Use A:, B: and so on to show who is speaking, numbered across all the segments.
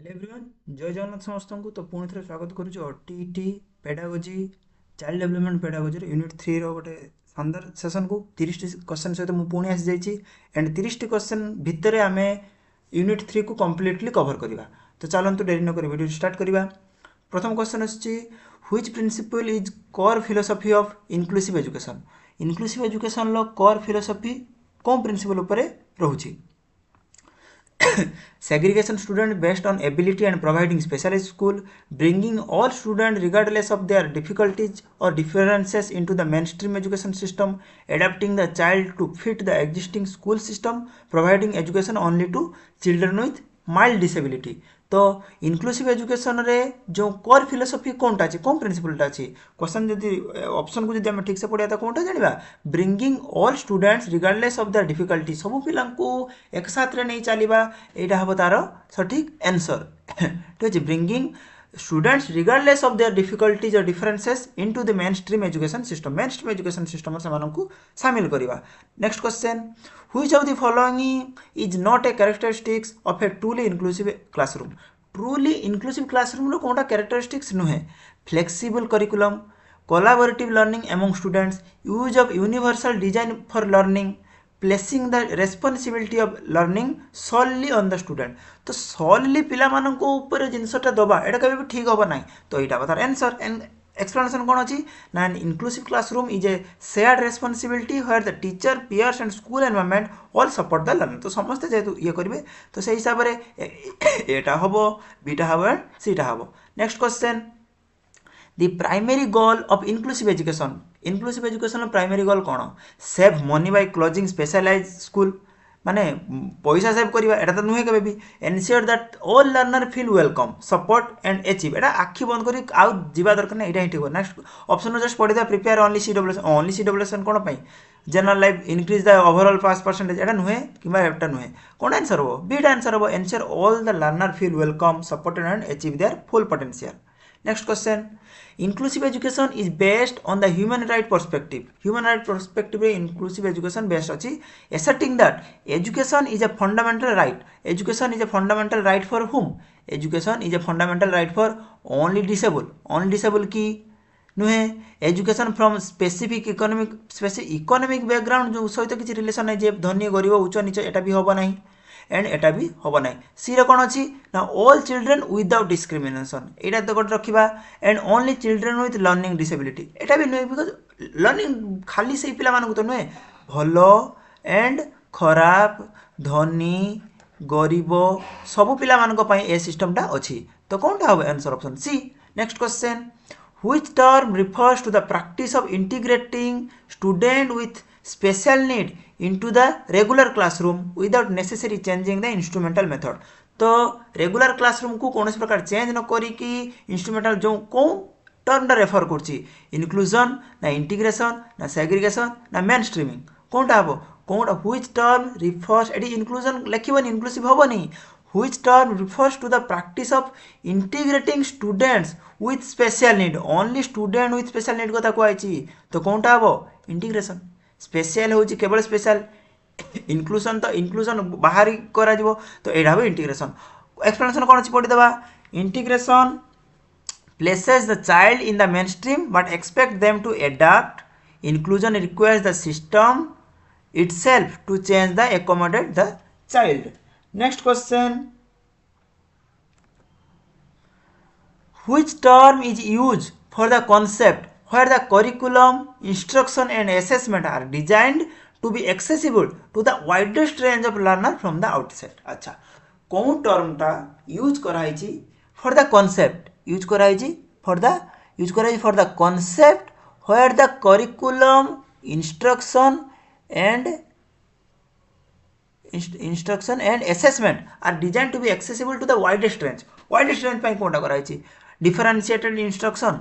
A: Hello everyone जय जगन्नाथ समस्त को तो पुणी थे स्वागत करुच्ची OTT pedagogy child development pedagogy unit 3 रो गोटे शानदार सेशन को 30 क्वेश्चन सहित मुझे पुणी आसी जाइए एंड 30 क्वेश्चन भितर आम यूनिट 3 को कम्प्लीटली कवर करवा। तो चलतु डेरी नक वीडियो स्टार्ट करवा। प्रथम क्वेश्चन आछि which principle is core philosophy of inclusive education. Inclusive education लो कोर फिलोसफी कौन प्रिंसिपल उपरे रहउछि। Segregation student based on ability and providing specialized school, bringing all students regardless of their difficulties or differences into the mainstream education system, adapting the child to fit the existing school system, providing education only to children with mild disability। तो inclusive education रे जो core philosophy कौनटा अच्छी कौन प्रिंसिपलटा अच्छी question जदि option को जब ठीक से पढ़िया तो कौनटा जानिबा bringing all students regardless of the difficulty सब पिला को एक साथ रे नहीं चलिबा एटा हबो तार सठिक आंसर ठीक अछि। Bringing students regardless of their difficulties और differences into the main stream education system education system से शामिल करवा। Next question which of the following is not a characteristics of a truly inclusive classroom. Truly inclusive classroom रो कोनटा characteristics नुहे flexible curriculum collaborative learning among students use of universal design for learning placing the responsibility of learning solidly on the student. तो solidly पिला माननको ऊपर जिनसटा दबा एटा कभी भी ठीक होबा नाही तो एटा बतार आंसर एंड एक्सप्लेनेशन कौन अच्छी ना inclusive classroom is a shared responsibility where the teacher peers and school environment all support the learning. तो समस्ते जेहेतु ये करेंगे तो से हिसाब से एटा हम बीटा हम एंड सीटा हम। Next question the primary goal of inclusive education. Inclusive education primary goal कौन save money by closing specialize school माने पैसा सेव करवा एटा तो नुहे के भी ensure that all learner feel welcome support and achieve एटा आखि बंद करी आउ जीवा दरकार ना एटा ही ठीक। नेक्स्ट ऑप्शन जस्ट पढ़ी दे प्रिपेयर ओनली CWSN कोन पई general life increase the overall pass percentage एटा नुहे किबा एटा नुहे कोन आंसर हो बीटा आंसर हो ensure all the learner feel welcome supported and achieve their full potential. Next question inclusive education is based on the human right perspective। human right perspective रे inclusive education based अछि asserting that education is a fundamental right। education is a fundamental right for whom? education is a fundamental right for only disabled की नुहे education from specific economic background जो सहित किसी relation है जे धनी गरीब उच्च नीच एटा भी होबा नहीं एंड एटा भी होबा नहीं। सी रे कोन अछि ना ऑल चिल्ड्रन विदाउट डिस्क्रिमिनेशन एटा तो गोट रखिबा and only children with learning disability एटा भी नुहे बिकॉज लर्निंग खाली से पिला मानकु तो नुहे भलो एंड खराब धनी गरीब सब पिला मानको पई ए सिस्टमटा अछि तो कोनटा हो answer option C. Next question which term refers to the practice of integrating student with special need into the regular classroom without necessary changing the instrumental method। तो रेगुलर क्लासरूम को कौन प्रकार चेंज न करी कि इंस्ट्रूमेंटल जो कौन टर्मटा रेफर करछि इनक्लूजन ना इंटीग्रेशन ना सेग्रीगेशन ना मेन स्ट्रीमिंग कोनटा हबो कोनटा व्हिच टर्म रिफर्स एडी इनक्लूजन लिखिबनी इनक्लूसिव हबनी which term refers to the practice of integrating students with special need only student with special need कथा कहछि तो कोनटा हबो इंटीग्रेशन स्पेशल होछि केवल स्पेशल इंक्लूजन तो इंक्लूजन बाहर करा जिवो तो एडा हबो इंटीग्रेशन। एक्सप्लेनेशन कोन अछि पढि देबा integration places the child in the mainstream but expect them to adapt। inclusion requires the system itself to change the accommodate the child। Next question which term is used for the concept where the curriculum instruction and assessment are designed to be accessible to the widest range of learner from the outset। अच्छा कौन term टा use कराइछि for the concept use कराइछि for the concept where the curriculum instruction and assessment are designed to be accessible to the widest range ପାଇଁ कोनटा कराइछि differentiated instruction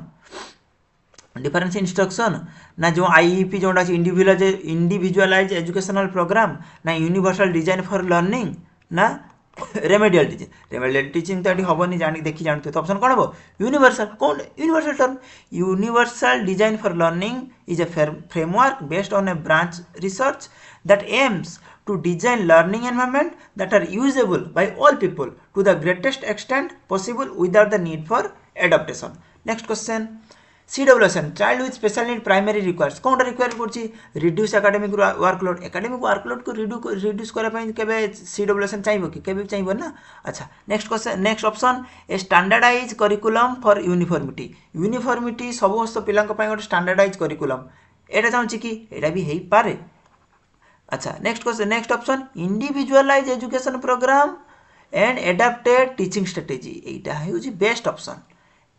A: ना जो IEP जोटा individualise educational programme ना यूनिवर्सल डिजाइन फॉर लर्निंग ना remedial teaching तो ये हेनी जान देखी जानते तो ऑप्शन कौन हम यूनिवर्सल कौन universal term universal design for learning is a framework based on A branch research that aims to design learning environment that are usable by all people to the greatest extent possible without the need for adaptation. Next question. CWSN child with special need primary requires कौन require करछि reduce academic workload को reduce करे पई केबे CWSN चाहिबो कि केबे चाहिबो ना. अच्छा next question next option A standardise curriculum for uniformity समस्त पिलांक पई गोटे स्टैंडर्डाइज करिकुलम एटा चाहूछि कि एटा भी हेई पारे. अच्छा next question next option individualise education programme and adapted teaching strategy एटा हेउछि बेस्ट ऑप्शन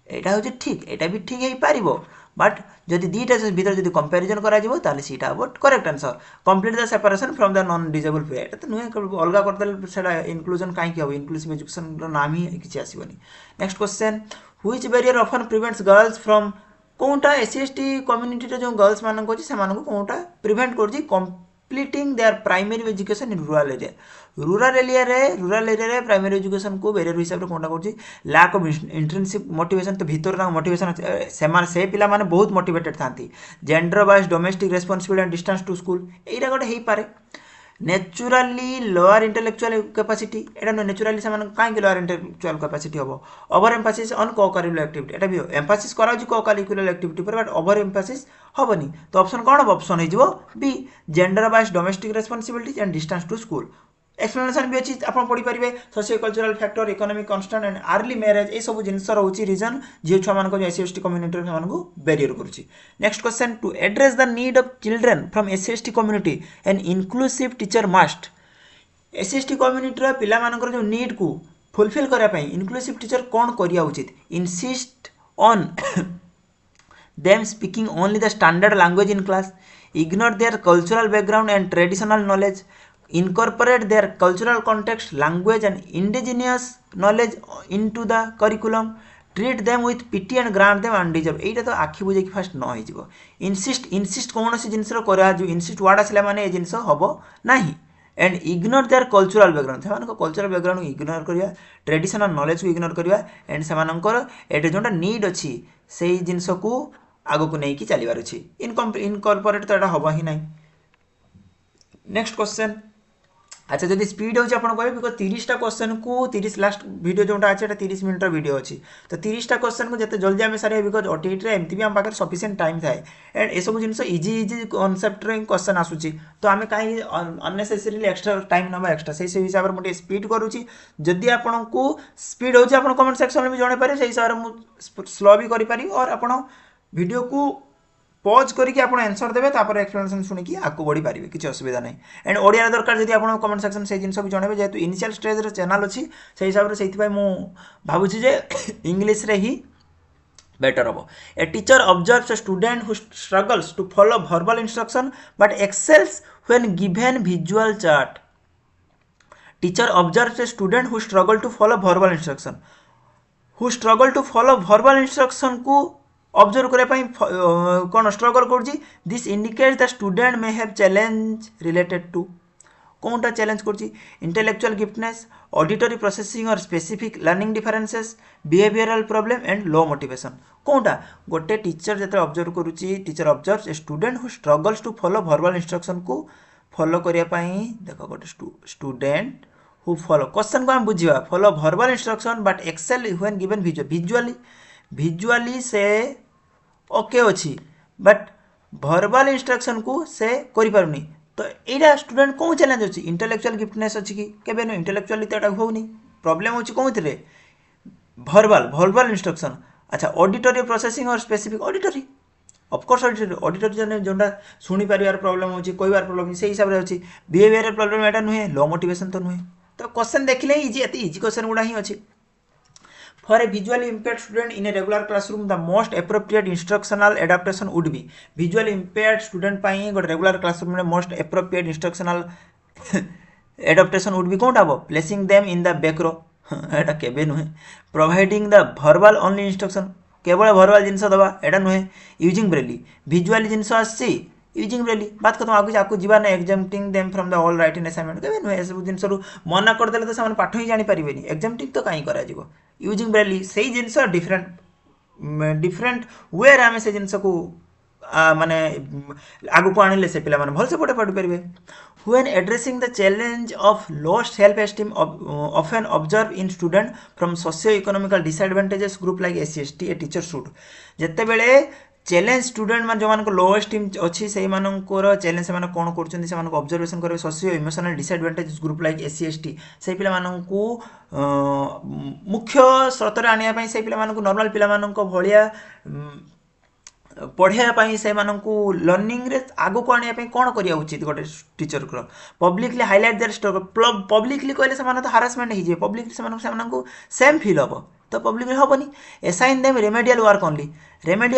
A: एटा हेउछि ठीक एटा भी ठीक हेई पारिबो बट जदि दीटा भीतर जदि कंपैरिजन करा जिवो ताले सीटा हबो correct answer complete the separation from the non disable पे एटा त नुहे अलगा करदेल सेटा इंक्लूजन काई कि हबो इंक्लूसिव एजुकेशन रो नाम ही किछि आसीबनी. Next question which barrier often prevents girls from कोनटा एससी कम्युनिटी रो जो गर्ल्स मानन को से मानन को कोनटा प्रिवेंट करछि completing their primary education in rural area. rural area रे प्राइमरी एजुकेशन को बैरियर हिसाब रे कोनटा करछि लैक ऑफ इंट्रिंसिक मोटिवेशन तो भीतर ना मोटिवेशन से पिला माने बहुत मोटिवेटेड थांती gender wise domestic responsibility and distance to school एइरा गोटे हेई पारे. नेचुराली लोअर इंटेलेक्चुअल कैपेसिटी एटा नेचुराली से माने काई लोअर इंटेलेक्चुअल कैपेसिटी हबो over emphasis on co curricular activity एटा भी एम्फासिस करा जी को करिकुलर एक्टिविटी पर बट ओवर एम्फासिस हबनी तो ऑप्शन कोन हबो ऑप्शन हे जिवो B gender wise domestic responsibility and distance to school. Explanation भी अच्छी आप पढ़ी पारे socio cultural factor economic constant and early marriage ये सब जिनस रोचे रीजन झील छुआ मान S C community barrier करुच्ची. Next question to address the need of children from S C community and inclusive teacher must S C community पिला मानकर जो नीड को फुलफिल करने इनक्लूसिव टीचर कौन करिया उचित insist on them speaking only the standard language in class, ignore their cultural background and traditional knowledge, incorporate their cultural context, language and indigenous knowledge into the curriculum, treat them with pity and grant them undeserved. एटा तो आखि बुझे कि fast न होई जिवो insist कोन सी जिंस रो करा जो insist word आसिला माने ए जिंस हबो नाही and ignore their cultural background से कल्चरल बैकग्राउंड इग्नोर करिया ट्रेडिशनल नॉलेज को इग्नोर करिया एंड से मानकर एटा जोंटा नीड अछि सेही जिंस को आगो को नहीं कि चलीबार अछि इनकॉर्पोरेट तो एटा हबो ही नाही. नेक्स्ट क्वेश्चन अच्छा जदि स्पीड होची आपण कहबे बिकॉज़ 30 टा क्वेश्चन को 30 लास्ट वीडियो जोंटा अछि एटा 30 मिनिट रो वीडियो अछि तो 30 टा क्वेश्चन को जते जल्दी हम सारे बिकॉज़ ओटीटी रे एमती भी हम पाकर सफिशिएंट टाइम थाए एंड ए सब जिंस इजी कांसेप्ट रे क्वेश्चन आसुची तो आमे काई अननेसेसरीली एक्स्ट्रा टाइम नबा एक्स्ट्रा सेही हिसाब रे मोटे स्पीड करूची जदि आपण को स्पीड होची आपण कमेंट सेक्शन में भी जणे पारे सेही हिसाब रे मु स्लो भी करि पारी और आपण वीडियो को पॉज करके आप आंसर देवे तापर एक्सप्लेनेशन सुनिकी आगू बढ़ी पारे किसी असुविधा नहीं एंड ओडिया दरकार जब आप कमेंट सेक्शन से जिन भी जनइबे जेहेतु इनिशियल स्टेज रे चैनल अच्छी से हिसाब से से मु भावुची जे इंग्लिश रे ही बेटर हम. A teacher observes a student who struggles to follow verbal instruction but excels when given visual chart. Teacher observes a student who struggle to follow verbal instruction को ऑब्जर्व करने कौन स्ट्रगल कर this indicates the student may have challenge related to कौनटा challenge कर intellectual giftedness auditory processing और specific learning differences behavioural problem and low motivation कौनटा गोटे teacher जो ऑब्जर्व करुच्ची teacher observes a student who struggles to follow verbal instruction को follow करने देख गोटे स्टूडेंट हु फॉलो क्वेश्चन को हम बुझा follow verbal instruction but excel when given visually से ओके अच्छी बट वर्बल इंस्ट्रक्शन को से करि पारुनी तो एटा स्टूडेंट कौन चैलेंज अच्छी इंटेलेक्चुअल गिफ्टनेस अच्छी कि केबे न इंटेलेक्चुअली तो एटा होउनी प्रॉब्लम होची कोन थरे वर्बल इंस्ट्रक्शन. अच्छा ऑडिटरी प्रोसेसिंग और specific auditory of course auditory जने जोंडा सुनी परिवार प्रॉब्लम होची कोइबार प्रॉब्लम से हिसाब रे होची बिहेवियरल प्रॉब्लम एटा नुहे लो मोटिवेशन तो नुहे तो क्वेश्चन देखले इजी क्वेश्चन गुडा ही अच्छी. For a visually impaired student in a regular classroom, the most appropriate instructional adaptation would be visually impaired student पाई गोटे regular classroom में most appropriate instructional adaptation would be कौन Tabo placing them in the back row एटा केबे नुहे providing the verbal only instruction केवल verbal जिनस दबा एटा नुहे using braille visually जिनस आसी using Braille बात खत्म आगे आपको जीवा ना एग्जाम्प्टिंग them from the all writing assignment केबे नुहे ए सब जिनस मना करदेले तो से पाठ ही जानी पारिबेनी एग्जाम्प्टिंग तो कहीं करा जीवो यूजिंग ब्रेली सही जिनस डिफरेंट डिफरेंट वे रे आमे से जिनस को माने आगु को आनिले से पिला माने भल से पढ़े पढ़ी परिबे when addressing the challenge of low self esteem often observed in student from socio economical disadvantages group like SC/ST a teacher should जत्ते बेले चैलेंज स्टूडेंट मान जो मान को लो एस्टीम अच्छी से मानकर चैलेंज से कौन कर ऑब्जर्वेशन करेंगे socio emotional disadvantage group like SC/ST से पिला मानू मुख्य स्रोत आने से पिला मानू नॉर्मल पिला मानू भलिया पढ़ाई से लर्निंग रे आगो को आने कौन करिया उचित गोटे टीचर को publicly highlight their struggle publicly कहले से तो हारासमेंट हो जाए पब्लिकली से सेम फील हम तो पब्लिक हेनी assign them remedial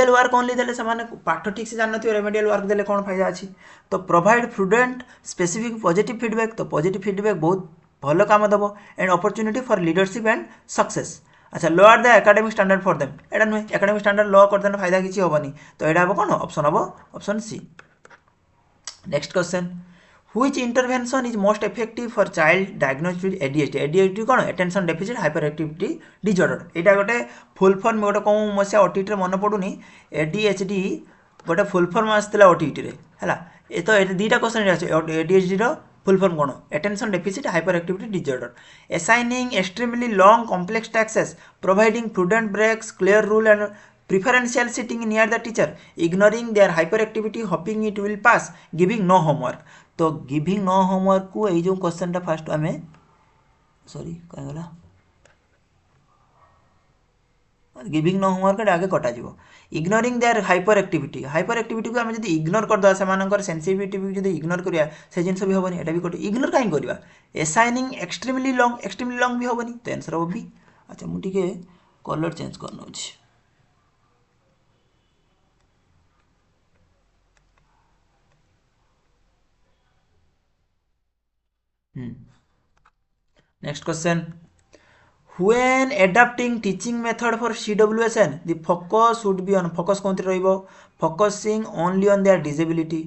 A: work only देले से पाठ ठीक से जानते रेमेडियल वर्क देले कौन फायदा अच्छी तो provide prudent specific positive feedback तो पॉजिटिव फीडबैक बहुत भल काम दब and opportunity for leadership and success अच्छा lower the academic standard for them एटा नुहे एकेडमिक स्टैंडर्ड लो करदेन फायदा किसी हेनी तो यहाँ हम कौन ऑप्शन हम option C next question which intervention is most effective for child diagnosed with ADHD कौन attention deficit hyper activity disorder यहाँ गोटे फुल फॉर्म गोटे कौन मसीहा OTET रे मन पड़ुनी ADHD गोटे फुल फॉर्म आसला OTET रे है ये तो दुईटा क्वेश्चन ADHD रो फुल फॉर्म कौन attention deficit hyper activity disorder assigning extremely long complex taxes providing prudent breaks clear rule and preferential sitting near the teacher ignoring their hyperactivity hoping it will pass giving no homework तो giving no homework को ये जो question टा fast आम sorry कहीं गला giving no homework आगे कटा जीवो इग्नोरिंग देयर हाइपर एक्टिविटी को आम जब इग्नोर करदे से सेंसिटिविटी जब इग्नोर करिया से जिन भी हेनी एटा भी कटे इग्नोर कहीं करवा एसाइनिंग एक्सट्रीमली लॉन्ग भी हेनी तो आंसर हम भी अच्छा मुझे कलर चेंज कर नौ next question when adapting teaching method for CWSN the focus should be on focus कौन रहिबो focusing only on their disability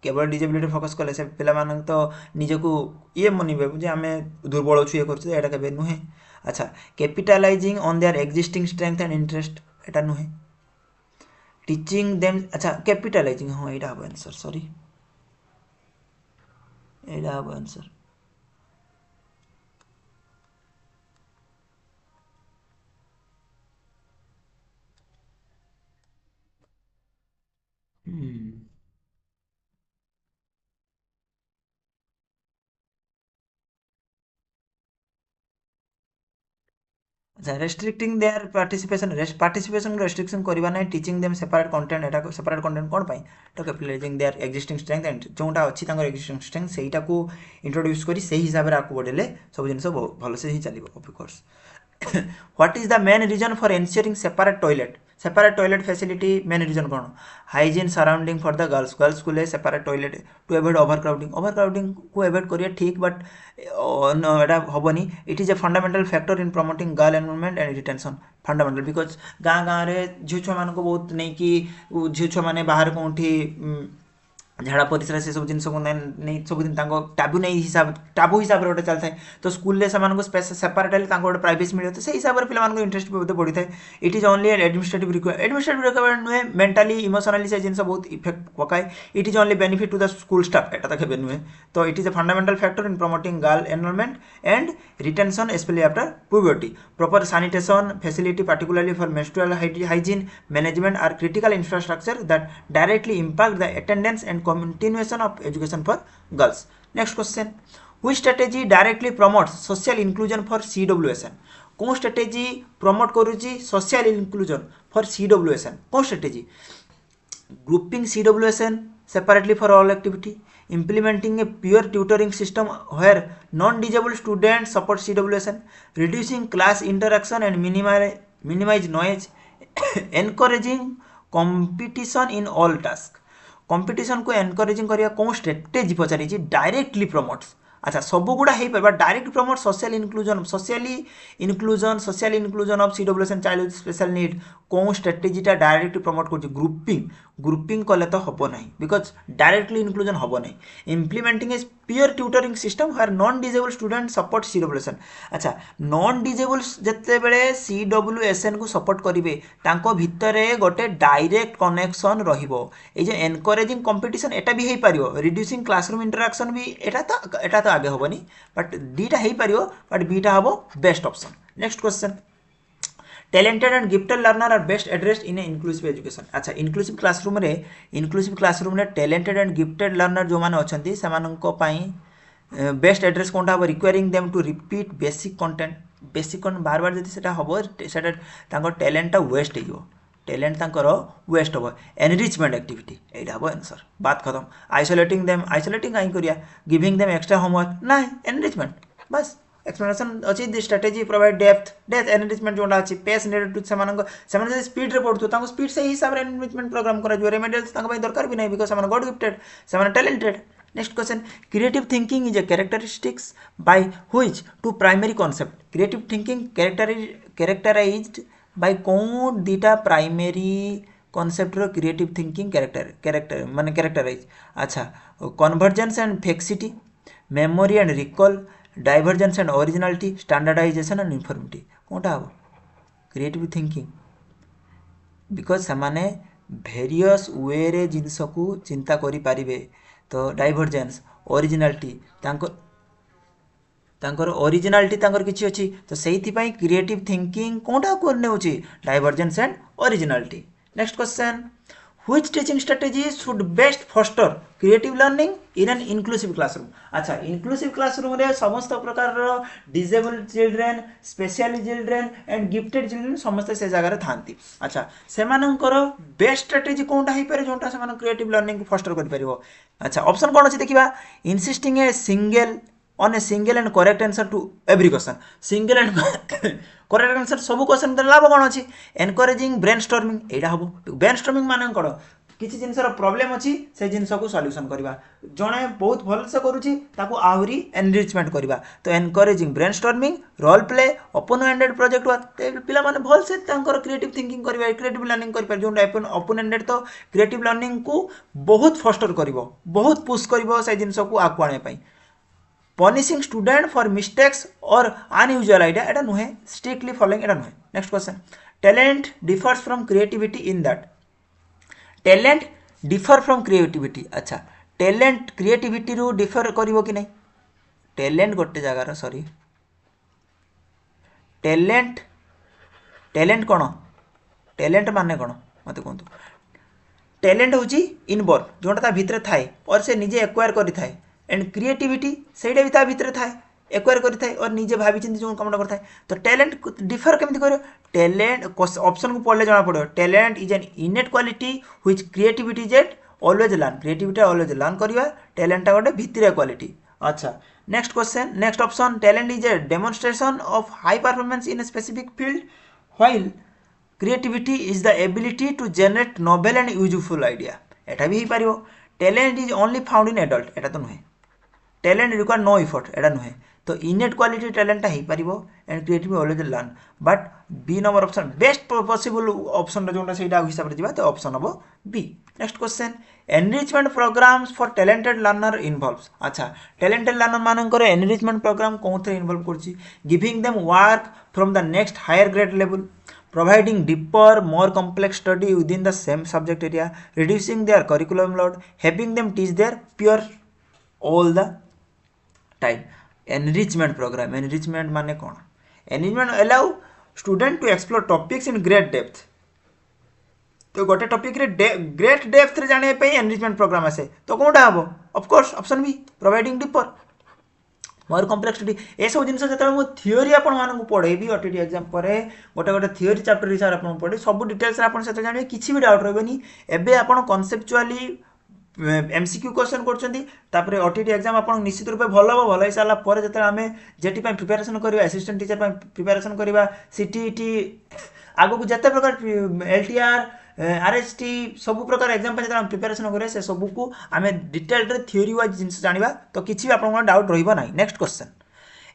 A: केवल डिजेबिलिटी फोकस कले से पिला मान तो निजको ये मनइबे जे आमे दुर्बल छु ये करछु एटा केबे नुहे अच्छा capitalising on their existing strength and interest एटा नुहे टीचिंग देम अच्छा कैपिटलाइजिंग हां एटा हो आंसर सॉरी एटा हो आंसर अच्छा रेस्ट्रिक्टिंग देयर पार्टिसिपेशन रेस्ट्रिक्शन करवा ना टीचिंग देम सेपरेट कंटेंट एटा सेपरेट कंटेंट कौन पाई तो capitalizing their existing strength and जोटा अच्छी एक्जिस्टिंग स्ट्रेंथ सेटा को इंट्रोड्यूस करी से हिसाब से आपको बढ़ेले सब जिन भल से ही चलो of course what is the main reason for ensuring separate toilet facility main reason कौन hygiene surrounding for the girls school separate toilet to avoid overcrowding को एवॉइड करिए ठीक बट एटा हेनी it is a fundamental factor in promoting girl enrolment and retention fundamental because गाँ गाँव में झील छुआ मान बहुत नहीं कि झील छुआ मैंने बाहर कौटी झाड़ा परिश्रा से सब जिन नहीं सब दिन टाबू नहीं टाबू हिसाब से गोटे चलता है तो स्कूल सेपरेट है गोटे प्राइवेसी मिले तो हिसाब से पिला इंटरेस्ट भी बढ़ी था it is only administrative requirement नुहे मेंटली इमोशनली से जिन बहुत इफेक्ट पकाए it is only benefit to the school staff एटा तो केबे नुहे तो it is a fundamental factor in promoting girl enrolment and retention specially after puberty proper sanitation facility particularly for menstrual hygiene management are critical infrastructure that directly impact the attendance and continuation of education for girls. Next question, which strategy directly promotes social inclusion for CWSN? कौन strategy promote करूची social inclusion for CWSN? कौन strategy? Grouping CWSN separately for all activity, implementing a peer tutoring system where non-disabled students support CWSN, reducing class interaction and minimize noise, encouraging competition in all tasks. Competition को encouraging करिया कौन strategy पचारि directly promotes अच्छा सब गुड़ा हो पार direct promote social inclusion of CWSN child with special need कौन स्ट्रेटेजीटा डायरेक्टली प्रमोट कर ग्रुपिंग कले तो हम ना बिकज डायरेक्टली इनक्लूजन हम ना implementing a peer tutoring system where non disable student support CWSN अच्छा नॉन डिजेबल जिते बड़े CWSN को सपोर्ट करेंगे तांको भितर गोटे डायरेक्ट कनेक्शन रहिबो ए जे एनकरेजिंग कंपटीशन एटा भी हो पारियो रिड्यूसिंग क्लासरूम इंटरैक्शन भी एटा तो आगे होबनी बट डीटा हो पारियो बट बीटा हबो best option next question talented and gifted learner are best addressed in a inclusive education अच्छा inclusive classroom रे talented and gifted learner जो माने अछंती सेमानंको पई बेस्ट एड्रेस कोनटा हम requiring them to repeat basic content बार बार जदि सेटा हबो सेटा तांको टैलेंटटा वेस्ट हेइयो टैलेंट तांकर वेस्ट हबो एनरिचमेंट एक्टिविटी एटा हबो आंसर बात खत्म आइसोलेटिंग काई करिया गिविंग देम एक्स्ट्रा होमवर्क ना एनरिचमेंट बस एक्सप्लेनेशन अच्छी दी स्ट्रेटेजी प्रोवाइड डेप्थ एनरिचमेंट जोटा अच्छी पेस नेटेड टू से स्पीड रे पढ़ुथु तांको स्पीड से हिसाब रे एनरिचमेंट प्रोग्राम करा जो रेमेडियल्स तांको भाई दरकार भी नहीं बिकॉज़ से गॉड गिफ्टेड से talented next question creative thinking is a characteristics by which to primary concept creative thinking characterised by कौन दीटा प्राइमरी कॉन्सेप्ट रो क्रिएटिव थिंकिंग कैरेक्टर माने कैरेक्टराइज अच्छा convergence and flexibility memory and recall divergence and originality standardisation and uniformity कोनटा हम creative thinking because से various way रे जिनस को चिंता करि पारिबे तो डाइवर्जेंस ओरिजिनालिटी तांकर ओरिजिनालिटी तांकर किछि अछि तो सेहिथि पई क्रिएटिव थिंकिंग कोनटा को नेउछि divergence and originality next question which teaching strategy should best foster creative learning in an inclusive classroom अच्छा इंक्लूसिव क्लासरूम रे समस्त प्रकार disable children specially children and gifted children समस्त से जगह थांती अच्छा सेमानंकर बेस्ट स्ट्रेटेजी कोनटा हे पारे जोंटा सेमान क्रिएटिव लर्निंग को फोस्टर कर परिबो अच्छा ऑप्शन कोन अछि देखिबा insisting a single on a single and correct answer to every question single and correct answer सब क्वेश्चन तो लाभ कोन अछि एनकरेजिंग ब्रेनस्टॉर्मिंग एटा हबो ब्रेनस्टॉर्मिंग माने कोन किछि जिनसर प्रॉब्लम अछि से जिनस को सॉल्यूशन करबा जणे बहुत भल से करूछि ताको आहुरी एनरिचमेंट करबा तो encouraging brainstorming role play open ended project वा पिला माने भल से तांकर क्रिएटिव थिंकिंग करबा क्रिएटिव लर्निंग कर पर जो ओपन एंडेड तो क्रिएटिव लर्निंग को बहुत फोस्टर करबो बहुत पुश करबो से जिनस को आकु आने पई punishing student for mistakes or unusual idea एटा नुहे strictly following एटा नुहे next question talent differs from creativity in that talent differ from creativity अच्छा talent creativity रू differ करिवो कि नहीं talent गोटे जगार सॉरी talent कोन talent माने कोन मते कोन talent होची इनबॉर्न जोटा ता भीतर थाए और से निजे एक्वायर करि थाए एंड क्रिएटिविटी सेटा भी ता भीतर थाए एक्वायर करि थाए और निजे भाबी चिंती जो काम करथाए तो टैलेंट डिफर केमति करियो टैलेंट ऑप्शन को पढ़ले जाना पड़ो talent is an innate quality which creativity is always learn creativity always learn करिवा टैलेंट गोटे भितरे क्वालिटी अच्छा next question next option talent is a demonstration of high performance in a specific field while creativity is the ability to generate novel and useful idea एटा भी ही पारियो talent is only found in adult एटा तो नुहे talent require no effort एटा नुहे तो इनेट quality talent हो पारिबो and creative always learn but B number option best possible option जोटा सेटा हिसाब रे जिबा तो ऑप्शन हबो B next question enrichment programmes for talented learner involves अच्छा टैलेंटेड लर्नर मानकर एनरिचमेंट प्रोग्राम कोनथे इन्वॉल्व करछि giving them work from the next higher grade level providing deeper more complex study within the same subject area reducing their curriculum load helping them teach their peers all the time enrichment program enrichment माने कोन enrichment allow student to explore topics in great depth तो गोटे topic रे great depth रे जाने पे enrichment programme आसे तो कोनटा हबो of course option B providing deeper more complex study ए सब जिनस जतले मो थ्योरी आपण मानन को पढेबी ओटीटी एग्जाम परे गोटे गोटे थ्योरी चैप्टर हिसाब आपण पढे सब डिटेल्स आपण सेते जानिबे किछि भी डाउट रहबेनी एबे आपण कॉन्सेप्चुअली एमसीक्यू क्वेश्चन करछंती तापरे ओटीटी एग्जाम आपण निश्चित रूपे भल हिसाला परे जतले हमें जेटी पय प्रिपरेशन करबा असिस्टेंट टीचर पय प्रिपरेशन करबा सीटीटी आगो को जते प्रकार एलटीआर आरएसटी सब प्रकार एग्जाम पे जतले प्रिपरेशन करे से सब को हमें डिटेल रे थ्योरी वाइज जिंस जानिबा तो किछि भी आपण डाउट रहइबो नाही next question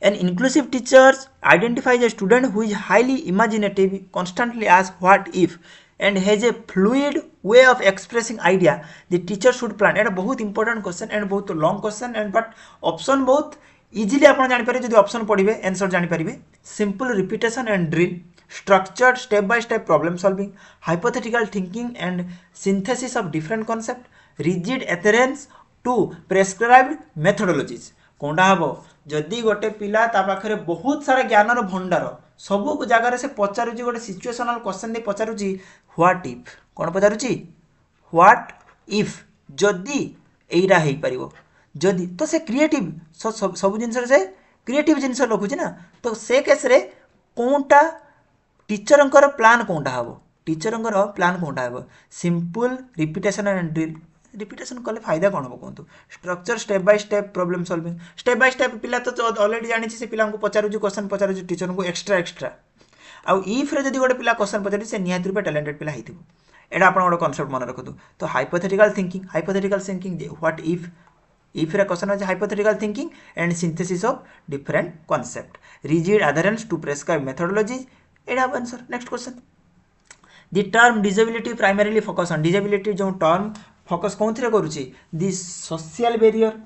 A: An inclusive teacher identifies a student who is highly imaginative, constantly asks what if, and has a fluid way of expressing idea. The teacher should plan. It's a बहुत important question and बहुत long question and but option बहुत easily आप जानी पारे जो option पढ़िबे answer जानी पारिबे. Simple repetition and drill, structured step by step problem solving, hypothetical thinking and synthesis of different concepts, rigid adherence to prescribed methodologies. कोंडा हबो जदि गोटे पिला ता पाखरे बहुत सारा ज्ञानर भंडार सब जगार से पचारुची गोटे सिचुएशनल क्वेश्चन दे पचारुची व्हाट इफ कोन पचारुची व्हाट इफ जदि एइरा हेई परिवो जदि तो से क्रिएटिव सब जिंस से क्रिएटिव जिंस लखुची ना तो से केस रे कोनटा टीचरंकर प्लान कोनटा हबो टीचरंकर प्लान कोनटा हबो simple repetition and drill repetition कले फायदा कौन हम कहतु structure step by step problem solving step by step पिला तो ऑलरेडी जानी से पिला को पचारुची क्वेश्चन पचारुची टीचर को एक्स्ट्रा आउ इफ रे जदी गोटे पिला क्वेश्चन पचारि से निहात रूपे टैलेंटेड पिला हेतिबो एडा आपण गोटे कांसेप्ट मन रखतु तो हाइपोथेटिकल थिंकिंग व्हाट इफ रे क्वेश्चन है hypothetical thinking and synthesis of different concept rigid adherence to prescribe methodology एडा answer next question the term disability primarily focus on disability जो टर्म फोकस कौन थे करुच्ची the social barrier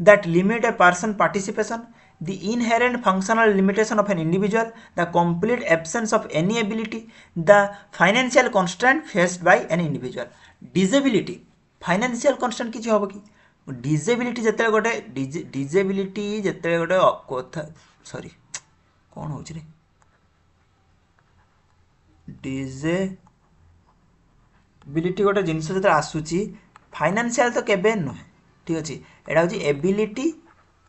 A: that limit a person participation the inherent functional limitation of an individual the complete absence of any ability the financial constraint faced by an individual disability financial constraint किसी हम कि disability जिते गोटे disability जिते गोटे कथा sorry कौन हो डिसेबिलिटी गोटे जिनस जो आसूची फाइनेंशियल तो केबे नुहे ठीक अच्छे एटा हूँ एबिलिटी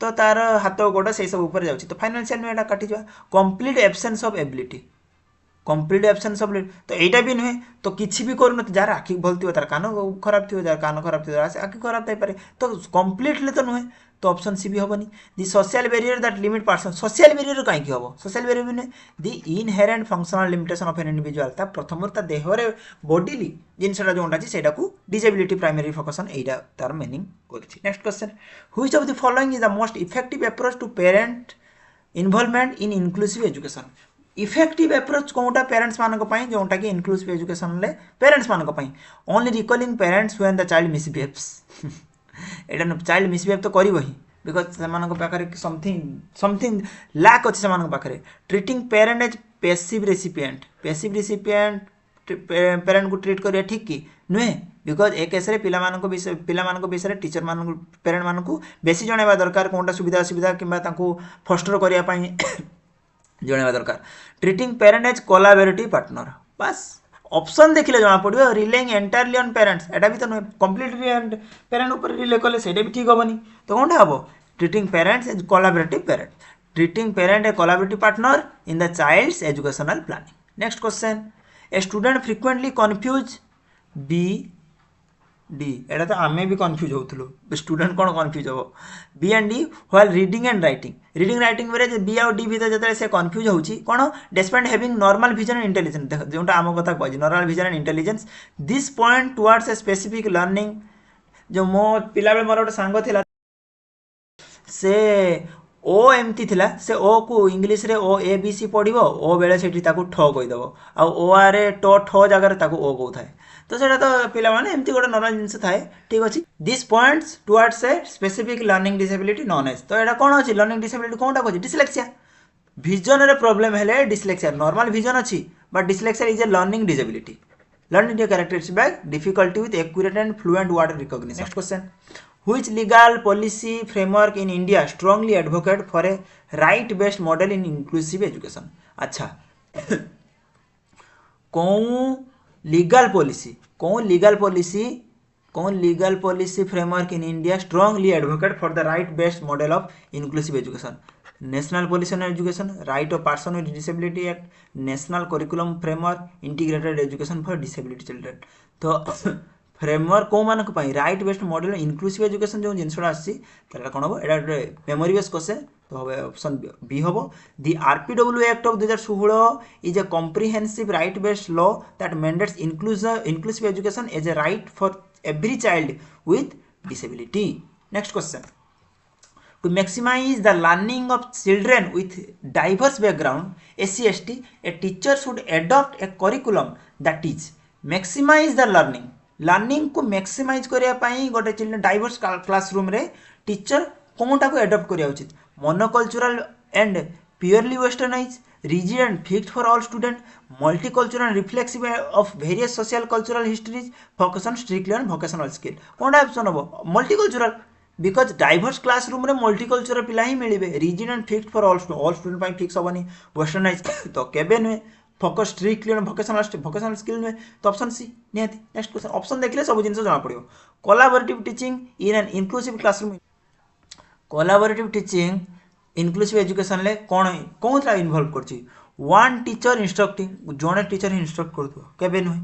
A: तो तार हाथ गोड़ से सब ऊपर जाऊँगी तो फाइनेंशियल नुहे काटी जा complete absence of ability complete absence of तो यहाँ भी नुहे तो किसी भी करूँ जार आखि भल थी तार कान खराब थी जार कान खराब थी आखि खराब थी तो कंप्लीटली तो नुहे तो ऑप्शन सी भी हेनी the social barrier that limit person social barrier कहीं हम सोशल बैरियर भी नुहे the inherent functional limitation of an individual प्रथम देहरे बॉडीली जिनसा जोटा अच्छी से डिसेबिलिटी प्राइमरी फोकसन यहाँ तार मीनिंग कर next question which of the following is the most effective approach to parent involvement in inclusive education effective approach कौटा पेरेंट्स मानी जोटा कि इनक्लूसिव एजुकेशन पेरेंट्स मानी only recalling parents when the child misbehaves एटा child misbehave तो कर ही because से समथिंग लैक अच्छे से treating parent as passive recipient parent को ट्रीट करिया ठीक कि नुहे बिकज ए केस पिला विषय टीचर मान पेरेंट मानक बेसी जनवा दरकार कौटा सुविधा असुविधा कि फस्टर करने जनवा दरकार treating parent as collaborative partner बस ऑप्शन देखिले जना पड़ो रिलेइंग एंटायरली ऑन पेरेंट्स एटा भी तो नुहे कम्प्लीटली पेरेंट ऊपर रिले कले से भी ठीक हेनी तो कौन हम treating parents as collaborative parent treating parent a collaborative partner in the child's educational planning next question a student frequently confuse B D एटा तो आमे भी कन्फ्यूज होतलु स्टूडेंट कौन कन्फ्यूज हो B and D while reading and writing मेरे B आउ D भितर जो से कन्फ्यूज होची कौन despite having normal vision and intelligence देख जोटा आम कथा कह normal vision and intelligence this point towards a specific learning जो मो पिला बेले मोर गोटे सांग थिला से ओ एमती थिला से ओ को इंग्लिश रे ओ ए बी सी पढ़िबो ओ बेले सेठी ताकू ठ कहिदबो आ ओ आर ए ट ठ जगह ताकू ओ कहू तो सेटा तो पिला माने एमती गोटे नॉर्मल जिनस थाए ठीक अच्छे this points towards a specific learning disability known as तो यहाँ कौन अच्छी लर्निंग डिसेबिलिटी कौनटा कहे डिसलेक्सिया विजन रे प्रॉब्लम है डिसलेक्सिया नॉर्मल विजन अच्छी but dyslexia is a learning disability learning characteristic by difficulty with accurate and fluent word recognition next question which legal policy framework in India strongly advocate for a right based model in inclusive education अच्छा कौन legal policy framework in India strongly advocate for the right based model of inclusive education national policy on education right of person with disability act national curriculum framework integrated education for disability children तो framework कौ मान right based model inclusive education जो जिनसा आसा कौन हम ये memory based question तो हम ऑप्शन बी हम the RPW act of 2016 is a comprehensive right based law that mandates inclusive education as a right for every child with disability next question To maximize the learning of children with diverse background, SC ST, a teacher should adopt a curriculum that is maximize the learning. Learning को maximize करिया पाई गोटे children diverse classroom रे teacher कोनटा को adopt करिया उचित monocultural and purely westernise rigid and fixed for all students, multicultural and reflexive of various social cultural histories, focus on strictly on vocational skill. कौन ऑप्शन हम multicultural because diverse classroom रे multicultural पिला ही मिलिबे rigid and fixed for all student ପାଇଁ fix हबनी westernized तो केबे नुहे focus strictly on vocational skill नुहे तो ऑप्शन सी निहाती. नेक्स्ट क्वेश्चन ऑप्शन देखले सब जिंस जଣା पड़ियो. collaborative teaching in an inclusive classroom. collaborative teaching inclusive education ले कौन था इन्वॉल्व करछि वन टीचर इंस्ट्रक्टिंग जने टीचर इंस्ट्रक्ट करथो केबे नुहे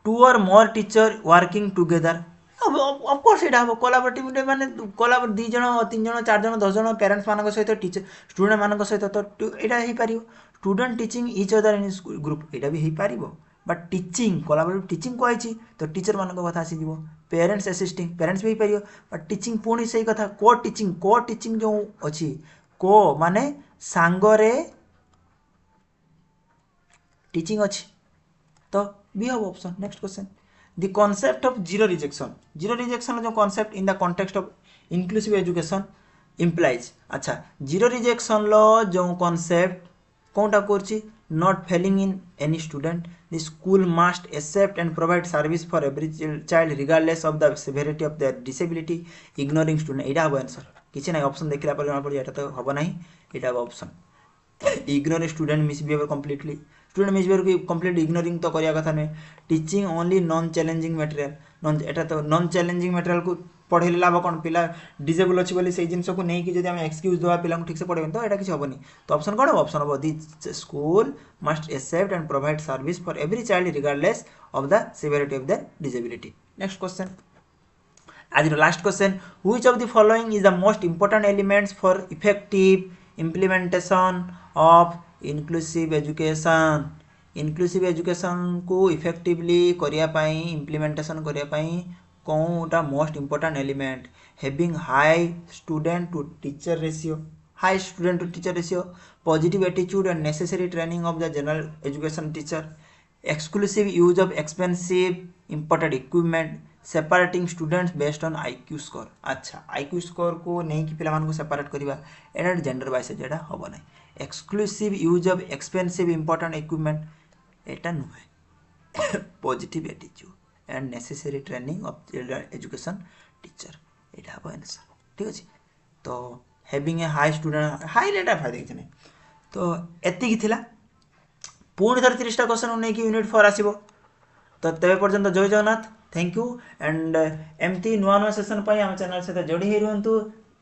A: two or more teacher working together of course एटा हो कोलैबोरेटिव माने कोलैबोरेट 2 जण 3 जण 4 जण 10 जण पेरेंट्स मानक सहित टीचर स्टूडेंट मानक सहित तो एटा ही पारियो student teaching each other in group एटा भी ही पारिबो बट टीचिंग कोलैबोरेटिव टीचिंग को आइछि तो टीचर मानक कथा आसी जीवो पेरेंट्स असिस्टिंग पेरेंट्स भी पारियो बट टीचिंग पुणी सही कथा को टीचिंग जो अछि को माने सांगरे टीचिंग अच्छी तो बी हम option. Next question the concept of zero rejection जो concept in the context of inclusive education implies. अच्छा जीरो रिजेक्शन लो जो कॉन्सेप्ट कौनटा करछि not failing in any student the school must accept and provide service for every child regardless of the severity of their disability ignoring student एटा हो answer किसी ना option देखला पर जଣା पड़ जाता तो हबो नहीं एटा option ignore student misbehaviour completely student misbehaviour की कंप्लीट इग्नोरिंग तो करिया कथा नहीं teaching only non challenging material non एटा तो नॉन चैलेंजिंग मटेरियल को पढ़ेले लाभ कौन पिला डिजेबल अच्छी बोली से जिनस को नहीं कि जब आम एक्सक्यूज देवा पिला ठीक से पढ़े तो यहाँ किसी हेनी तो ऑप्शन कौन ऑप्शन हम the school must accept and provide service for every child regardless of the severity of the disability. Next question आज last question which of the following is the most important elements for effective implementation of inclusive education को effectively करिया पाई implementation करिया पाई कौनटा most important element having high student to teacher ratio positive attitude and necessary training of the general education teacher exclusive use of expensive imported equipment separating students based on IQ score. अच्छा IQ score को नहीं कि पिला को separate करवा एटा gender wise एटा हबो नै exclusive use of expensive important equipment एटा नुहे positive attitude and necessary training of children education teacher एटा हबो आंसर. ठीक अछि तो having a high student high rate of फायदा कि तो एति कि थिला पूर्ण थर 30 टा क्वेश्चन नै कि यूनिट 4 आसीबो तो तेबे पर्यंत जय जगन्नाथ थैंक यू एंड एमती नुआ नुआ सेशन पाई आम चैनल सहित जोड़ी ही रुहतु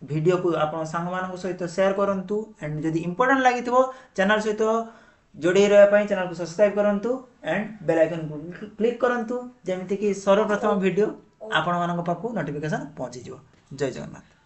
A: वीडियो को आप सांग मान सहित शेयर करंतु एंड जदि इंपोर्टेंट लगी चैनल सहित जोड़ी ही रहा चैनल को सब्सक्राइब करंतु एंड बेल आइकन को क्लिक करंतु जेमिति कि सर्वप्रथम वीडियो आपण मानक पाखु नोटिफिकेशन पहुंची जिवो. जय जगन्नाथ.